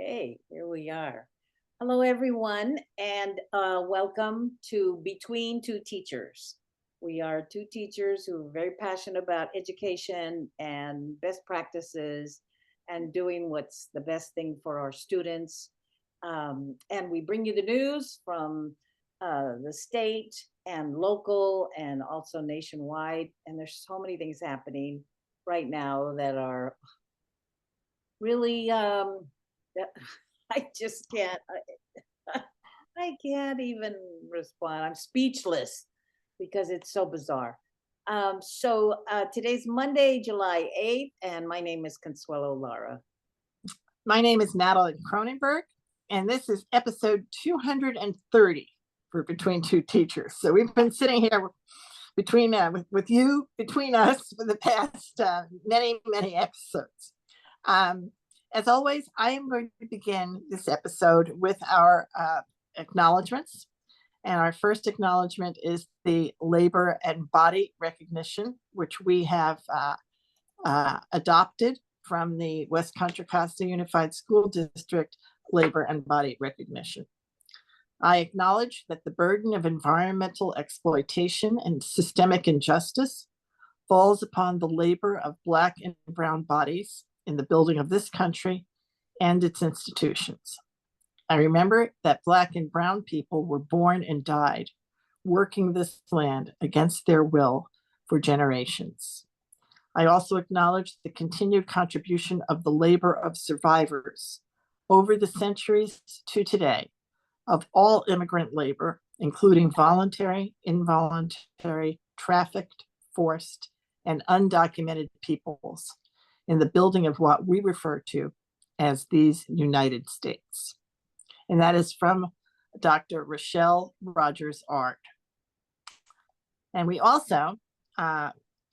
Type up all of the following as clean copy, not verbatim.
Okay, here we are. Hello, everyone, and welcome to Between Two Teachers. We are two teachers who are very passionate about education and best practices and doing what's the best thing for our students. And we bring you the news from the state and local and also nationwide. And there's so many things happening right now that are really that I just can't I can't even respond. I'm speechless because it's so bizarre. Today's Monday, July 8th, and my name is Consuelo Lara. My name is Natalie Cronenberg, and this is episode 230 for Between Two Teachers. So we've been sitting here between between us for the past many episodes. As always, I am going to begin this episode with our acknowledgements. And our first acknowledgement is the labor and body recognition, which we have adopted from the West Contra Costa Unified School District labor and body recognition. I acknowledge that the burden of environmental exploitation and systemic injustice falls upon the labor of Black and brown bodies in the building of this country and its institutions. I remember that Black and brown people were born and died working this land against their will for generations. I also acknowledge the continued contribution of the labor of survivors over the centuries to today of all immigrant labor, including voluntary, involuntary, trafficked, forced, and undocumented peoples in the building of what we refer to as these United States. And that is from Dr. Rochelle Rogers Ard. And we also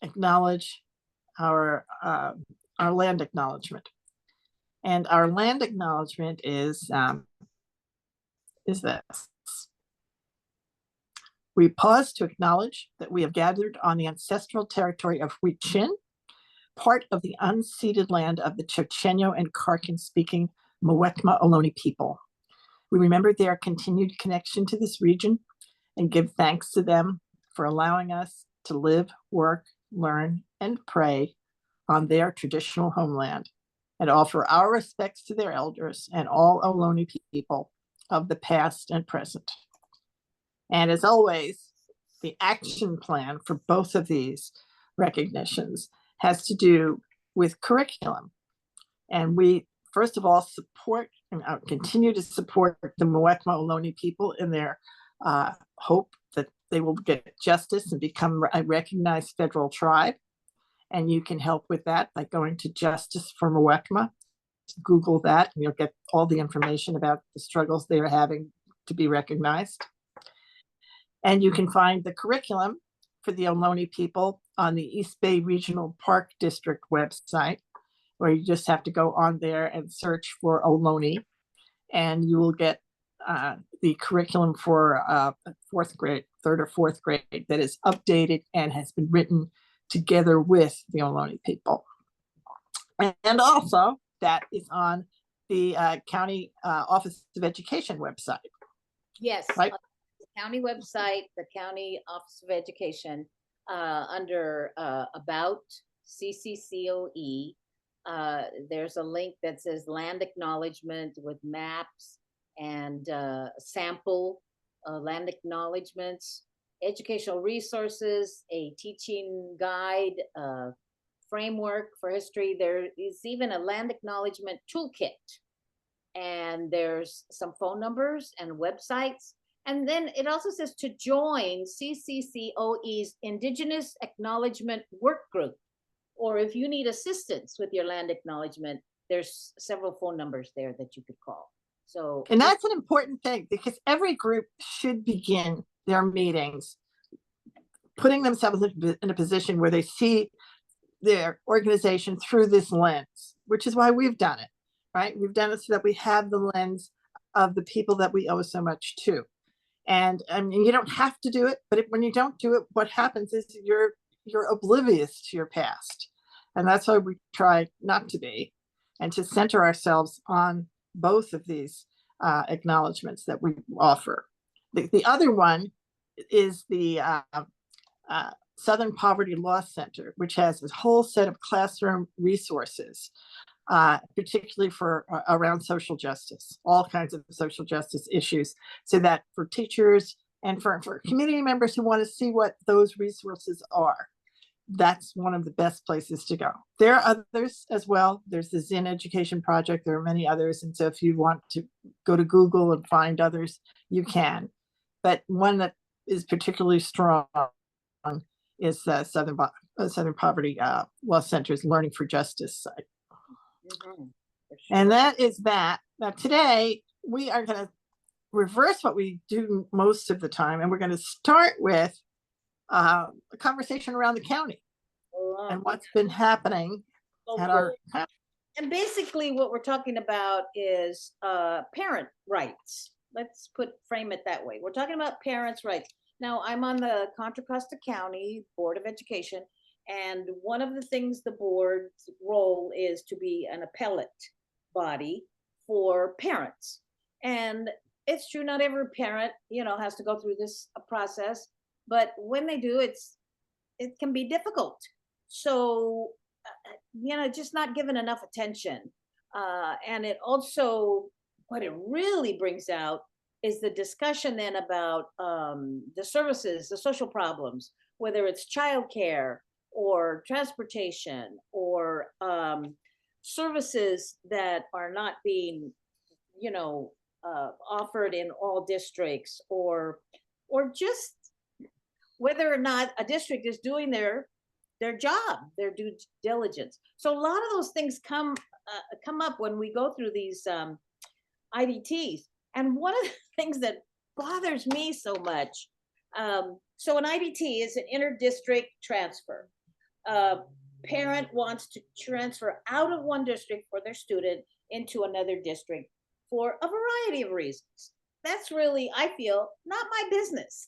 acknowledge our land acknowledgement. And our land acknowledgement is this. We pause to acknowledge that we have gathered on the ancestral territory of Huichin, part of the unceded land of the Chochenyo and Karken-speaking Muwekma Ohlone people. We remember their continued connection to this region and give thanks to them for allowing us to live, work, learn, and pray on their traditional homeland, and offer our respects to their elders and all Ohlone people of the past and present. And as always, the action plan for both of these recognitions has to do with curriculum. And we, first of all, support and continue to support the Muwekma Ohlone people in their hope that they will get justice and become a recognized federal tribe. And you can help with that by going to Justice for Muwekma. Google that, and you'll get all the information about the struggles they are having to be recognized. And you can find the curriculum for the Ohlone people on the East Bay Regional Park District website, where you just have to go on there and search for Ohlone, and you will get the curriculum for fourth grade, third or fourth grade, that is updated and has been written together with the Ohlone people. And also, that is on the County Office of Education website. Yes, right? The county website, the County Office of Education, under About CCCOE, there's a link that says land acknowledgement with maps and sample land acknowledgements, educational resources, a teaching guide, framework for history. There is even a land acknowledgement toolkit, and there's some phone numbers and websites. And then it also says to join CCCOE's Indigenous Acknowledgement Work Group, or if you need assistance with your land acknowledgement, there's several phone numbers there that you could call. So, and that's an important thing, because every group should begin their meetings putting themselves in a position where they see their organization through this lens, which is why we've done it, right? We've done it so that we have the lens of the people that we owe so much to. And I mean, you don't have to do it, but when you don't do it, what happens is you're oblivious to your past. And that's why we try not to be, and to center ourselves on both of these acknowledgements that we offer. The other one is the Southern Poverty Law Center, which has a whole set of classroom resources, particularly for around social justice, all kinds of social justice issues, so that for teachers and for community members who want to see what those resources are, that's one of the best places to go. There are others as well. There's the Zinn Education Project. There are many others. And so if you want to go to Google and find others, you can. But one that is particularly strong is the Southern Poverty Law Center's Learning for Justice site. Mhm. For sure. And that is that. Now today, we are going to reverse what we do most of the time. And we're going to start with a conversation around the county and what's been happening So at cool. our And basically what we're talking about is parent rights. Let's frame it that way. We're talking about parents' rights. Now, I'm on the Contra Costa County Board of Education, and one of the things the board's role is to be an appellate body for parents. And it's true, not every parent, has to go through this process, but when they do, it can be difficult. So, just not given enough attention. And it also, what it really brings out is the discussion then about the services, the social problems, whether it's childcare or transportation or services that are not being, offered in all districts, or just whether or not a district is doing their job, their due diligence. So a lot of those things come up when we go through these IDTs. And one of the things that bothers me so much, so an IDT is an inter-district transfer. Parent wants to transfer out of one district for their student into another district for a variety of reasons. That's really, I feel, not my business.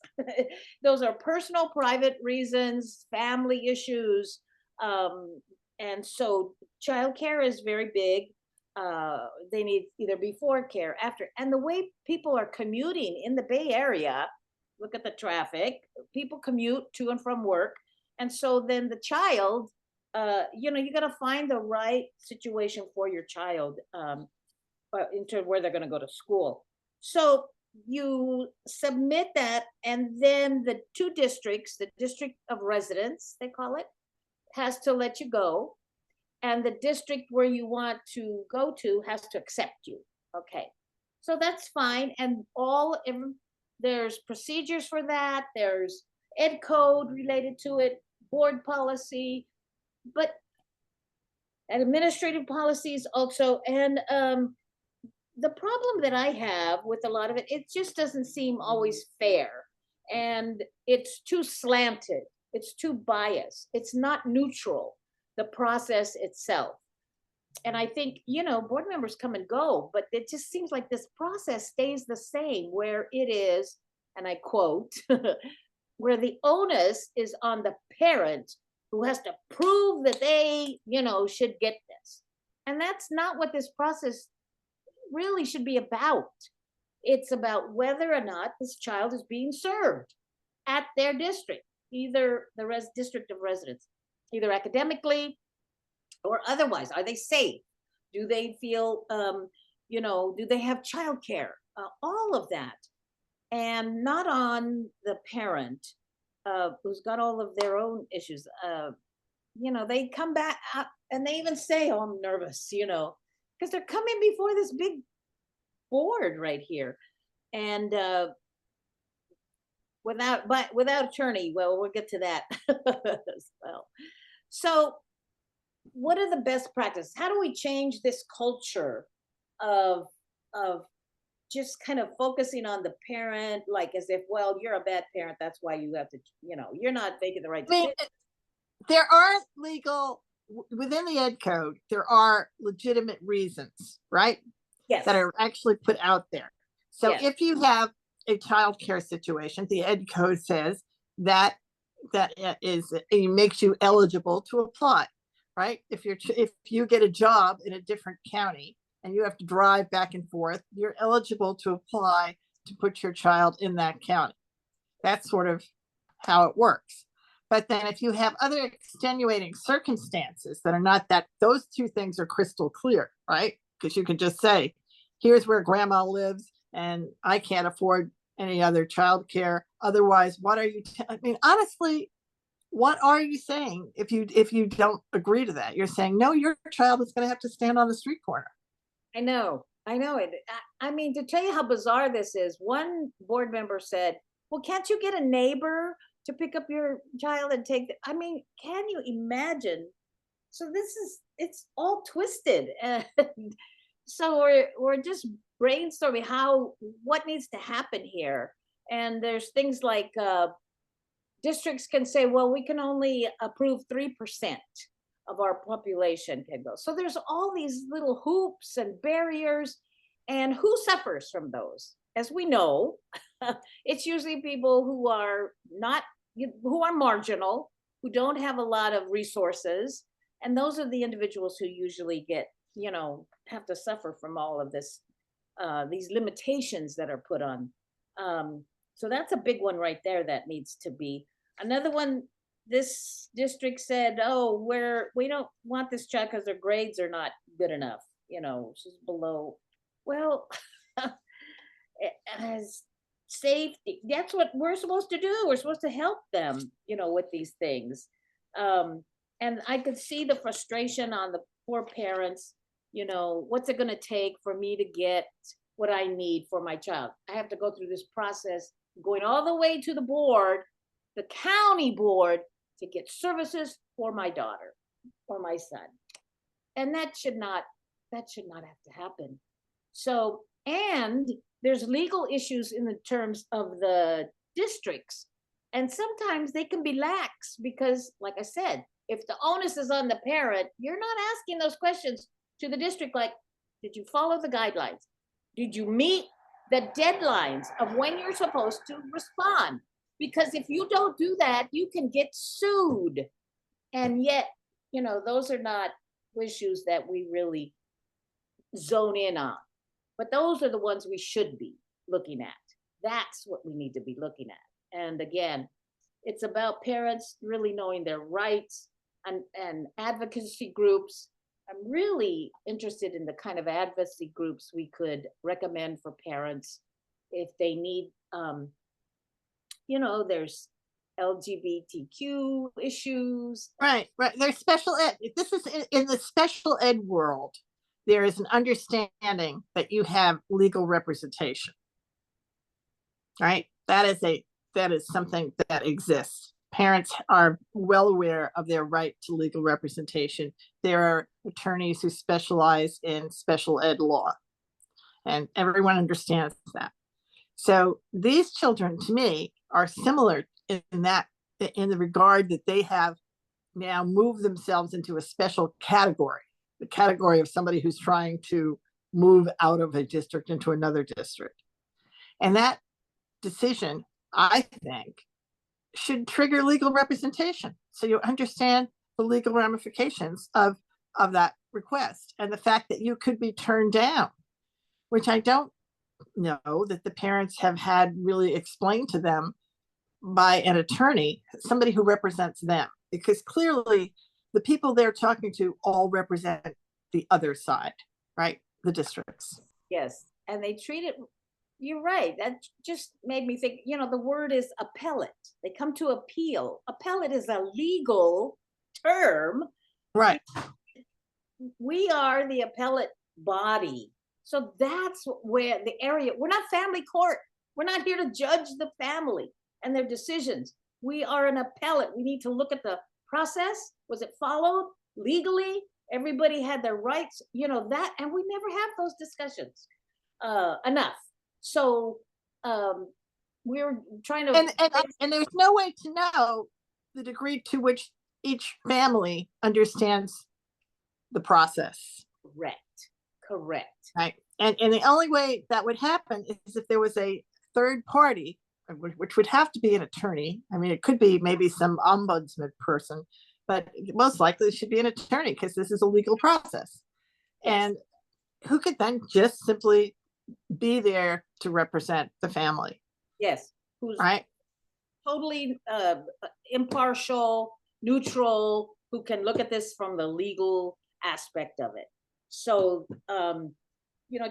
Those are personal, private reasons, family issues. And so childcare is very big. They need either before care, after. And the way people are commuting in the Bay Area, look at the traffic, people commute to and from work. And so then the child, you got to find the right situation for your child into where they're going to go to school. So you submit that, and then the two districts, the district of residence, they call it, has to let you go. And the district where you want to go to has to accept you. Okay, so that's fine. And there's procedures for that. There's ed code related to it, board policy, but administrative policies also. And the problem that I have with a lot of it, it just doesn't seem always fair. And it's too slanted. It's too biased. It's not neutral, the process itself. And I think, board members come and go, but it just seems like this process stays the same, where it is, and I quote, where the onus is on the parent who has to prove that they, should get this. And that's not what this process really should be about. It's about whether or not this child is being served at their district, either the district of residence, either academically or otherwise. Are they safe? Do they feel, do they have childcare? All of that. And not on the parent who's got all of their own issues. They come back and they even say, oh, I'm nervous, because they're coming before this big board right here. And without attorney, well, we'll get to that as well. So what are the best practices? How do we change this culture of just kind of focusing on the parent, like as if, well, you're a bad parent, that's why you have to, you're not making the right decision. There are within the ed code, there are legitimate reasons, right? Yes. That are actually put out there. So yes. If you have a child care situation, the ed code says that it makes you eligible to apply, right? If you get a job in a different county, and you have to drive back and forth, you're eligible to apply to put your child in that county. That's sort of how it works. But then if you have other extenuating circumstances that are not that, those two things are crystal clear, right? Because you can just say, here's where grandma lives and I can't afford any other childcare. Otherwise, what are you, I mean, honestly, what are you saying if you don't agree to that? You're saying, no, your child is going to have to stand on the street corner. I know it. I mean, to tell you how bizarre this is, one board member said, well, can't you get a neighbor to pick up your child and take the, I mean, can you imagine? So it's all twisted. And so we're just brainstorming what needs to happen here. And there's things like districts can say, well, we can only approve 3% of our population can go. So there's all these little hoops and barriers, and who suffers from those? As we know, it's usually people who are marginal, who don't have a lot of resources. And those are the individuals who usually get, have to suffer from all of this, these limitations that are put on. So that's a big one right there that needs to be. Another one, this district said, oh, we don't want this child because their grades are not good enough. She's below. Well, as safety, that's what we're supposed to do. We're supposed to help them, with these things. And I could see the frustration on the poor parents. What's it going to take for me to get what I need for my child? I have to go through this process, going all the way to the board, the county board, to get services for my daughter or my son. And that should not have to happen. So, and there's legal issues in the terms of the districts. And sometimes they can be lax because, like I said, if the onus is on the parent, you're not asking those questions to the district like, did you follow the guidelines? Did you meet the deadlines of when you're supposed to respond? Because if you don't do that, you can get sued. And yet, those are not issues that we really zone in on. But those are the ones we should be looking at. That's what we need to be looking at. And again, it's about parents really knowing their rights and advocacy groups. I'm really interested in the kind of advocacy groups we could recommend for parents if they need, there's LGBTQ issues. Right. There's special ed. This is in the special ed world. There is an understanding that you have legal representation. Right. That is something that exists. Parents are well aware of their right to legal representation. There are attorneys who specialize in special ed law, and everyone understands that. So these children, to me, are similar in the regard that they have now moved themselves into a special category, the category of somebody who's trying to move out of a district into another district. And that decision, I think, should trigger legal representation. So you understand the legal ramifications of that request and the fact that you could be turned down, which I don't know that the parents have had really explained to them by an attorney, somebody who represents them, because clearly the people they're talking to all represent the other side, right? The districts. Yes, and they treat it, you're right, that just made me think, the word is appellate. They come to appeal. Appellate is a legal term. Right. We are the appellate body. So that's where the area, we're not family court. We're not here to judge the family and their decisions. We are an appellate. We need to look at the process. Was it followed legally? Everybody had their rights, that, and we never have those discussions enough. So we're trying to, and there's no way to know the degree to which each family understands the process. Correct. Right. And the only way that would happen is if there was a third party, which would have to be an attorney. I mean, it could be maybe some ombudsman person, but most likely it should be an attorney because this is a legal process. And who could then just simply be there to represent the family, Yes, who's right? totally impartial, neutral, who can look at this from the legal aspect of it. So,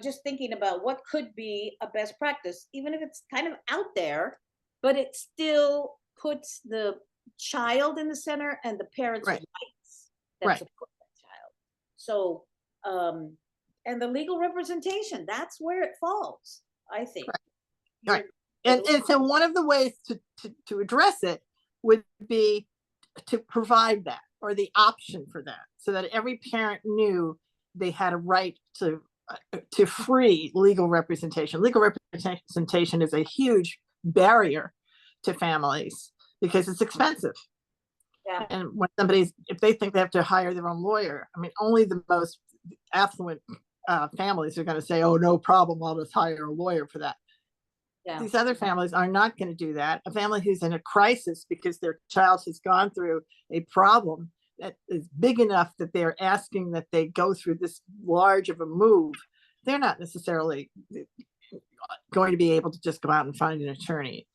just thinking about what could be a best practice, even if it's kind of out there, but it still puts the child in the center and the parents' Right. rights that Right. support that child. So, and the legal representation, that's where it falls, I think. Right. And so one of the ways to address it would be to provide that, or the option for that, so that every parent knew they had a right to free legal representation. Legal representation is a huge barrier to families because it's expensive. Yeah. And when if they think they have to hire their own lawyer, I mean, only the most affluent families are going to say, "Oh, no problem, I'll just hire a lawyer for that." Yeah. These other families are not going to do that. A family who's in a crisis because their child has gone through a problem that is big enough that they're asking that they go through this large of a move, they're not necessarily going to be able to just go out and find an attorney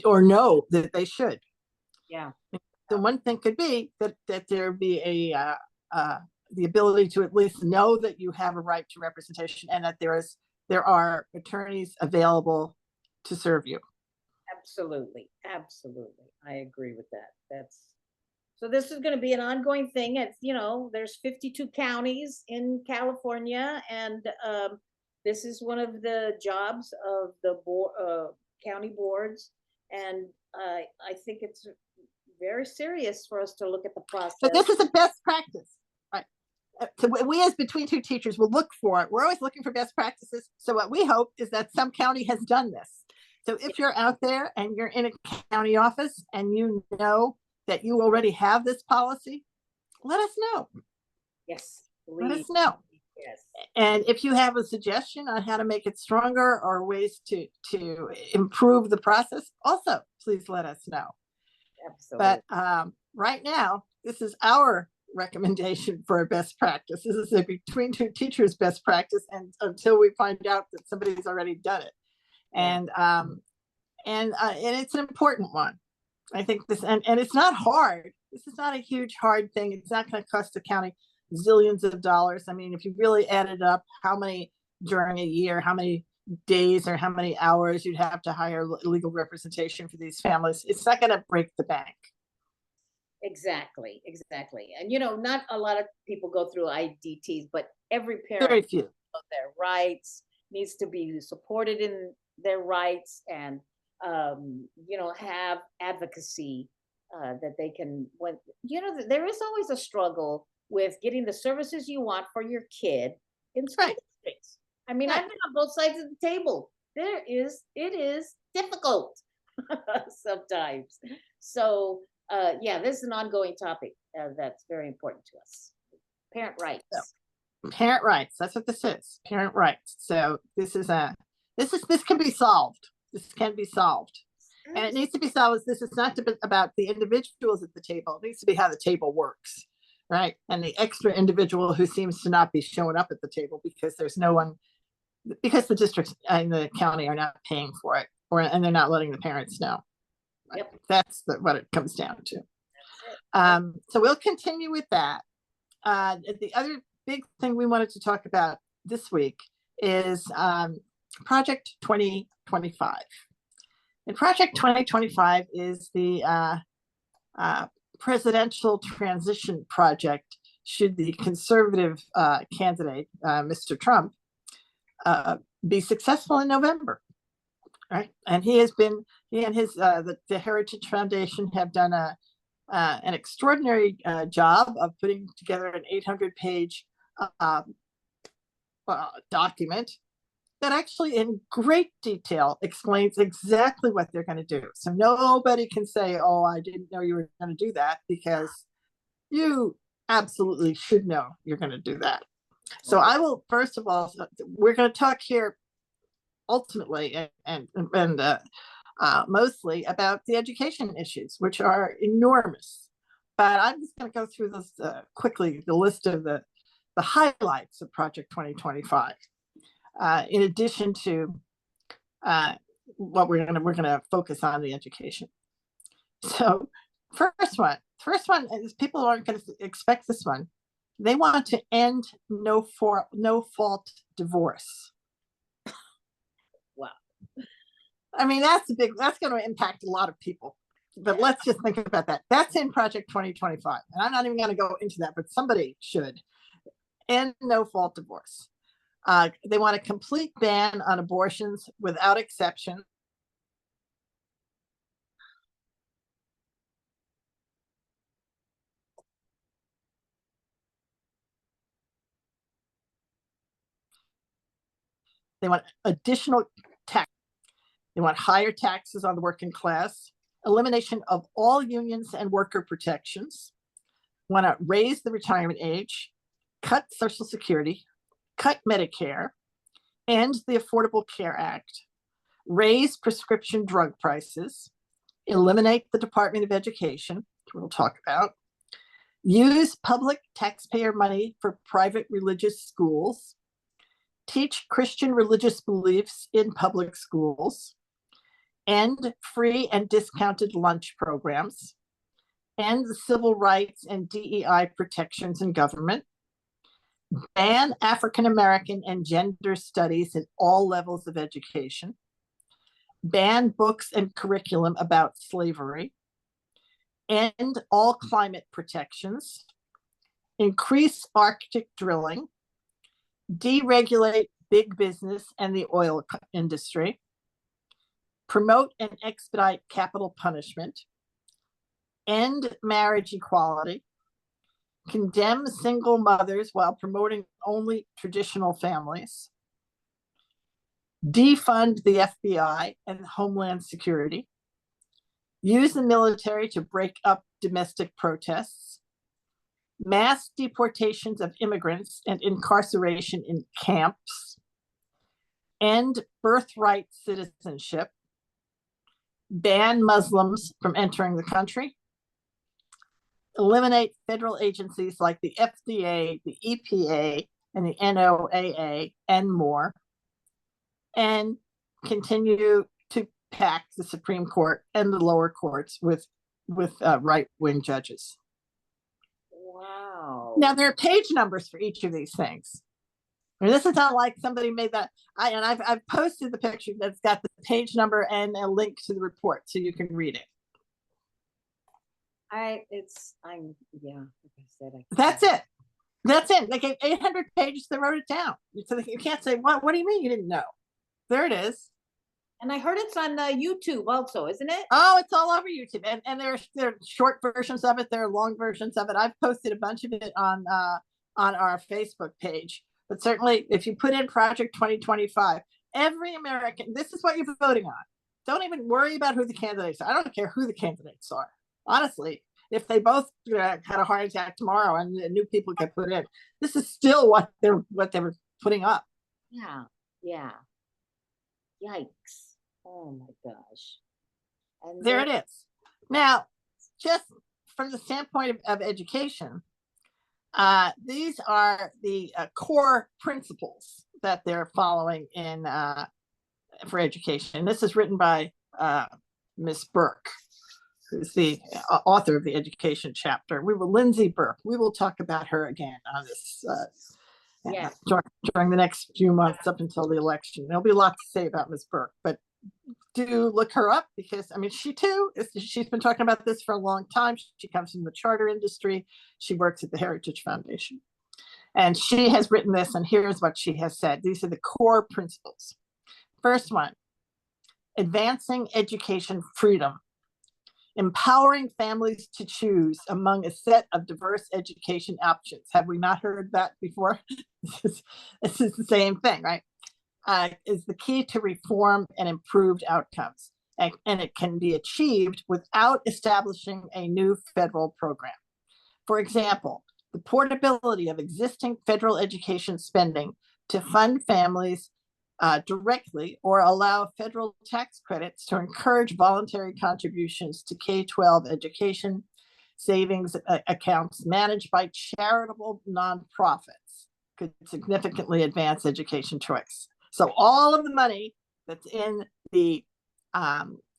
or know that they should. Yeah. The one thing could be that there be the ability to at least know that you have a right to representation, and that there are attorneys available to serve you. Absolutely. I agree with that. So this is going to be an ongoing thing. It's, there's 52 counties in California, and this is one of the jobs of the county boards. And I think it's very serious for us to look at the process. But this is a best practice, right? So we as Between Two Teachers will look for it. We're always looking for best practices. So what we hope is that some county has done this. So if you're out there and you're in a county office and you know that you already have this policy, let us know. Yes. Let us know. Yes. And if you have a suggestion on how to make it stronger or ways to improve the process, also please let us know. Absolutely. But right now, this is our recommendation for a best practice. This is a Between Two Teachers best practice, and until we find out that somebody's already done it. And it's an important one. I think this, and it's not hard. This is not a huge hard thing. It's not going to cost the county zillions of dollars. I mean, if you really added up how many during a year, how many days or how many hours you'd have to hire legal representation for these families, it's not going to break the bank. Exactly. And not a lot of people go through IDTs, but every parent Very few. of their rights needs to be supported in their rights, and have advocacy that they can. There is always a struggle with getting the services you want for your kid in school districts. I mean, I've been on both sides of the table. It is difficult sometimes. So this is an ongoing topic that's very important to us. Parent rights. Parent rights. That's what this is. Parent rights. So this can be solved. This can be solved. And it needs to be solved. This is not about the individuals at the table. It needs to be how the table works, right? And the extra individual who seems to not be showing up at the table because there's no one, because the districts and the county are not paying for it, and they're not letting the parents know. Right? Yep. That's what it comes down to. So we'll continue with that. The other big thing we wanted to talk about this week is Project 2025. And Project 2025 is the presidential transition project should the conservative candidate, Mr. Trump, be successful in November. Right, and he and his the Heritage Foundation have done an extraordinary job of putting together an 800-page document that actually in great detail explains exactly what they're going to do. So nobody can say, "Oh, I didn't know you were going to do that," because you absolutely should know you're going to do that. So I will, first of all, we're going to talk here ultimately and mostly about the education issues, which are enormous. But I'm just going to go through this quickly, the list of the the highlights of Project 2025, in addition to what we're gonna focus on the education. So first one is, people aren't going to expect this one. They want to end no fault divorce. Wow. I mean, that's going to impact a lot of people. But let's just think about that. That's in Project 2025. And I'm not even going to go into that, but somebody should end no fault divorce. They want a complete ban on abortions without exception. They want additional tax. They want higher taxes on the working class, elimination of all unions and worker protections, want to raise the retirement age, cut Social Security, cut Medicare, end the Affordable Care Act, raise prescription drug prices, eliminate the Department of Education, which we'll talk about, use public taxpayer money for private religious schools, teach Christian religious beliefs in public schools, end free and discounted lunch programs, end the civil rights and DEI protections in government, ban African American and gender studies in all levels of education, ban books and curriculum about slavery, end all climate protections, increase Arctic drilling, deregulate big business and the oil industry, promote and expedite capital punishment, end marriage equality, condemn single mothers while promoting only traditional families, defund the FBI and Homeland Security, use the military to break up domestic protests, mass deportations of immigrants and incarceration in camps, end birthright citizenship, ban Muslims from entering the country, eliminate federal agencies like the FDA, the EPA, and the NOAA, and more, and continue to pack the Supreme Court and the lower courts with right-wing judges. Wow. Now, there are page numbers for each of these things. I mean, this is not like somebody made that. I've posted the picture that's got the page number and a link to the report so you can read it. Yeah, like I said, That's it. That's it. They gave 800 pages, they wrote it down. So you can't say, what do you mean you didn't know? There it is. And I heard it's on YouTube also, isn't it? Oh, it's all over YouTube. And there are short versions of it. There are long versions of it. I've posted a bunch of it on our Facebook page. But certainly, if you put in Project 2025, every American, this is what you're voting on. Don't even worry about who the candidates are. I don't care who the candidates are. Honestly, if they both had a heart attack tomorrow and new people get put in, this is still what they were putting up. Yeah. Yeah. Yikes. Oh my gosh. And there it is. Now, just from the standpoint of education, these are the core principles that they're following in for education. This is written by Ms. Burke, who's the author of the education chapter. Lindsay Burke. We will talk about her again on this during the next few months up until the election. There'll be a lot to say about Ms. Burke, but do look her up, because I mean, she's been talking about this for a long time. She comes from the charter industry. She works at the Heritage Foundation, and she has written this, and here's what she has said. These are the core principles. First one, advancing education freedom, empowering families to choose among a set of diverse education options. Have we not heard that before? This is the same thing, right? Is the key to reform and improved outcomes. And it can be achieved without establishing a new federal program. For example, the portability of existing federal education spending to fund families directly, or allow federal tax credits to encourage voluntary contributions to K-12 education savings accounts managed by charitable nonprofits. could significantly advance education choice. So all of the money that's in the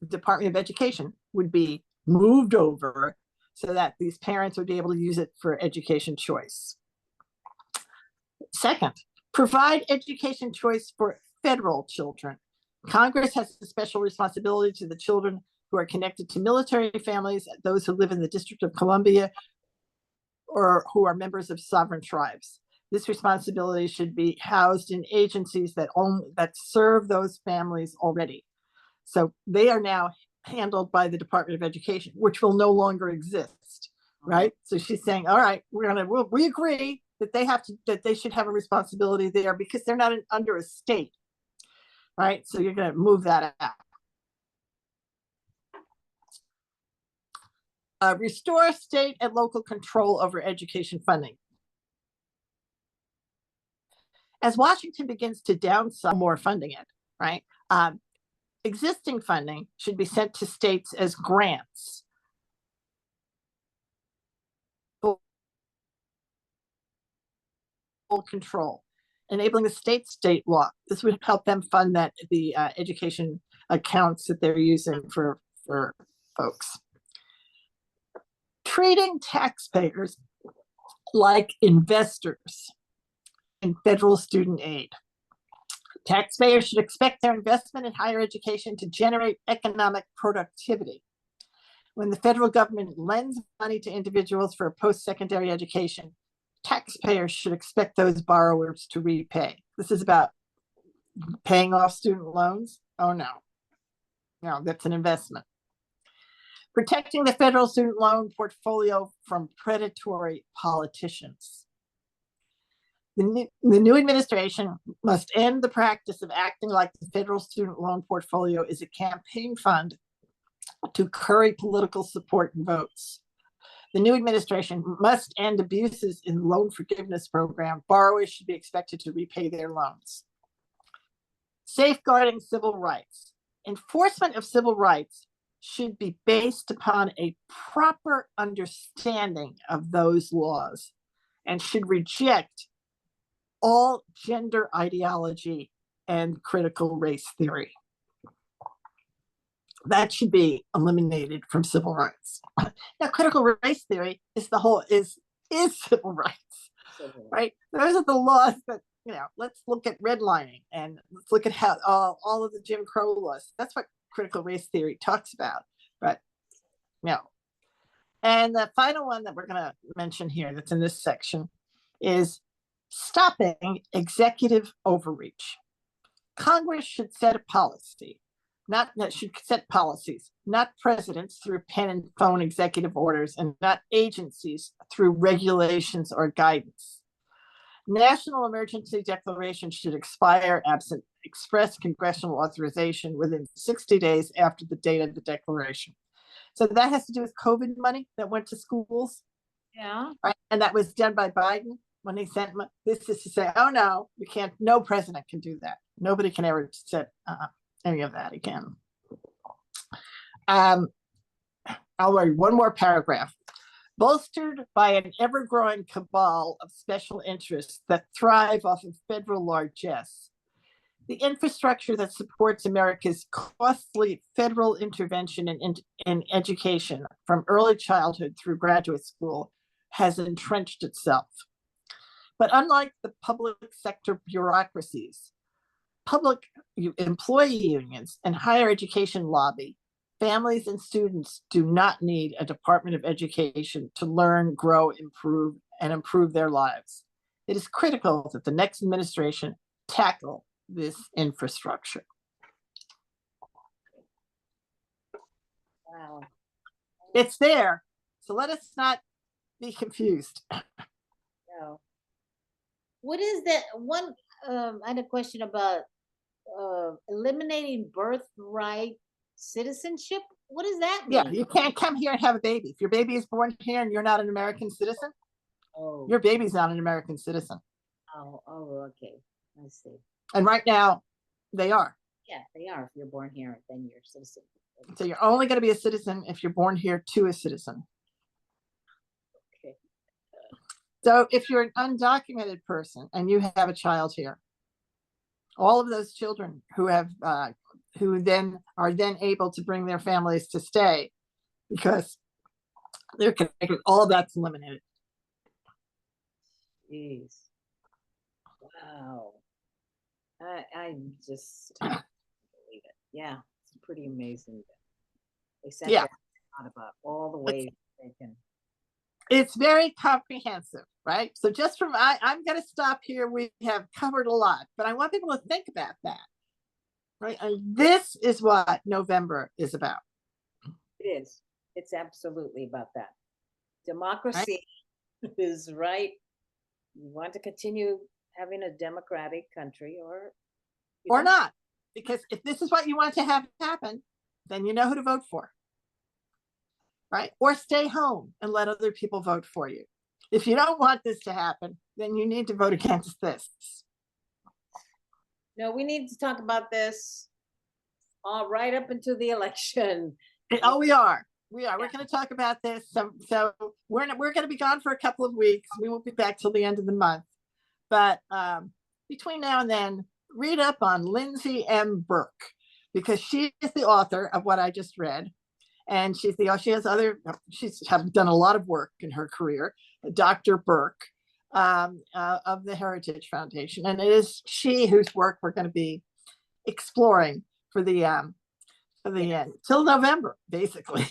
Department of Education would be moved over so that these parents would be able to use it for education choice. Second, provide education choice for federal children. Congress has a special responsibility to the children who are connected to military families, those who live in the District of Columbia, or who are members of sovereign tribes. This responsibility should be housed in agencies that serve those families already. So they are now handled by the Department of Education, which will no longer exist, right? So she's saying, all right, we agree that they should have a responsibility there because they're not under a state, right? So you're going to move that out. Restore state and local control over education funding. As Washington begins to downsize more funding it, right? Existing funding should be sent to states as grants. Full control, enabling the state law. This would help them fund the education accounts that they're using for folks. Treating taxpayers like investors in federal student aid. Taxpayers should expect their investment in higher education to generate economic productivity. When the federal government lends money to individuals for a post-secondary education, taxpayers should expect those borrowers to repay. This is about paying off student loans. Oh no, that's an investment. Protecting the federal student loan portfolio from predatory politicians. The new administration must end the practice of acting like the federal student loan portfolio is a campaign fund to curry political support and votes. The new administration must end abuses in the loan forgiveness program. Borrowers should be expected to repay their loans. Safeguarding civil rights. Enforcement of civil rights should be based upon a proper understanding of those laws and should reject all gender ideology and critical race theory. That should be eliminated from civil rights. Now, critical race theory is civil rights, right? Those are the laws that, let's look at redlining and let's look at how all of the Jim Crow laws. That's what critical race theory talks about. But and the final one that we're going to mention here that's in this section is stopping executive overreach. Congress should set a policy, should set policies, not presidents through pen and phone executive orders, and not agencies through regulations or guidance. National emergency declarations should expire absent express congressional authorization within 60 days after the date of the declaration. So that has to do with COVID money that went to schools. Yeah. Right? And that was done by Biden when he sent this is to say, oh no, we can't, no president can do that. Nobody can ever set any of that again. I'll read one more paragraph. Bolstered by an ever-growing cabal of special interests that thrive off of federal largesse, the infrastructure that supports America's costly federal intervention in education from early childhood through graduate school has entrenched itself. But unlike the public sector bureaucracies, public employee unions and higher education lobby, families and students do not need a Department of Education to learn, grow, improve their lives. It is critical that the next administration tackle this infrastructure. Wow. It's there, so let us not be confused. No. What is that one? I had a question about eliminating birthright citizenship. What does that mean? Yeah, you can't come here and have a baby. If your baby is born here and you're not an American citizen, your baby's not an American citizen. Oh, okay. I see. And right now, they are. Yeah, they are. If you're born here, then you're a citizen. So you're only going to be a citizen if you're born here to a citizen. Okay. So if you're an undocumented person and you have a child here, all of those children who have who then are then able to bring their families to stay because they're connected, all of that's eliminated. Jeez. Wow. I just can't believe it. Yeah, it's pretty amazing. They sent Yeah. that out about all the ways they can. It's very comprehensive, right? So just from I'm going to stop here. We have covered a lot, but I want people to think about that, right? And this is what November is about. It is. It's absolutely about that. Right? Democracy is right. You want to continue having a democratic country or Or not, because if this is what you want to have happen, then you know who to vote for, right? Or stay home and let other people vote for you. If you don't want this to happen, then you need to vote against this. No, we need to talk about this all right up until the election. Oh, we are. We're going to talk about this. So we're going to be gone for a couple of weeks. We won't be back till the end of the month. But between now and then, read up on Lindsay M. Burke, because she is the author of what I just read. And she's she's done a lot of work in her career, Dr. Burke of the Heritage Foundation. And it is she whose work we're going to be exploring for the end till November, basically,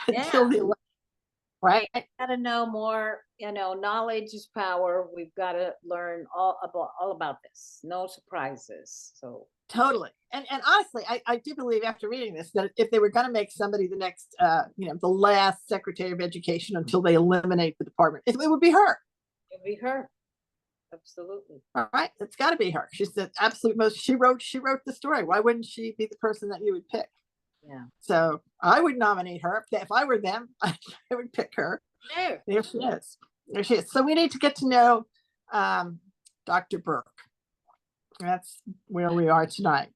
until the election, right? Got to know more. Knowledge is power. We've got to learn all about this. No surprises. So totally. And honestly, I do believe after reading this that if they were going to make somebody the next, the last Secretary of Education until they eliminate the department, it would be her. It would be her. Absolutely. All right, it's got to be her. She's the absolute most. She wrote the story. Why wouldn't she be the person that you would pick? Yeah. So I would nominate her. If I were them, I would pick her. There she is. There she is. So we need to get to know Dr. Burke. That's where we are tonight.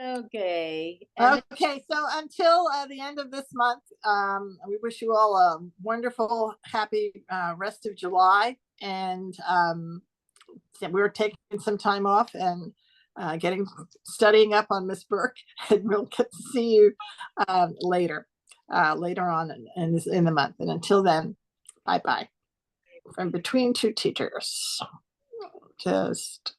Okay. Okay. So until the end of this month, we wish you all a wonderful, happy rest of July. And we're taking some time off and studying up on Miss Burke, and we'll get to see you later on in the month. And until then, bye-bye from Between Two Teachers. Just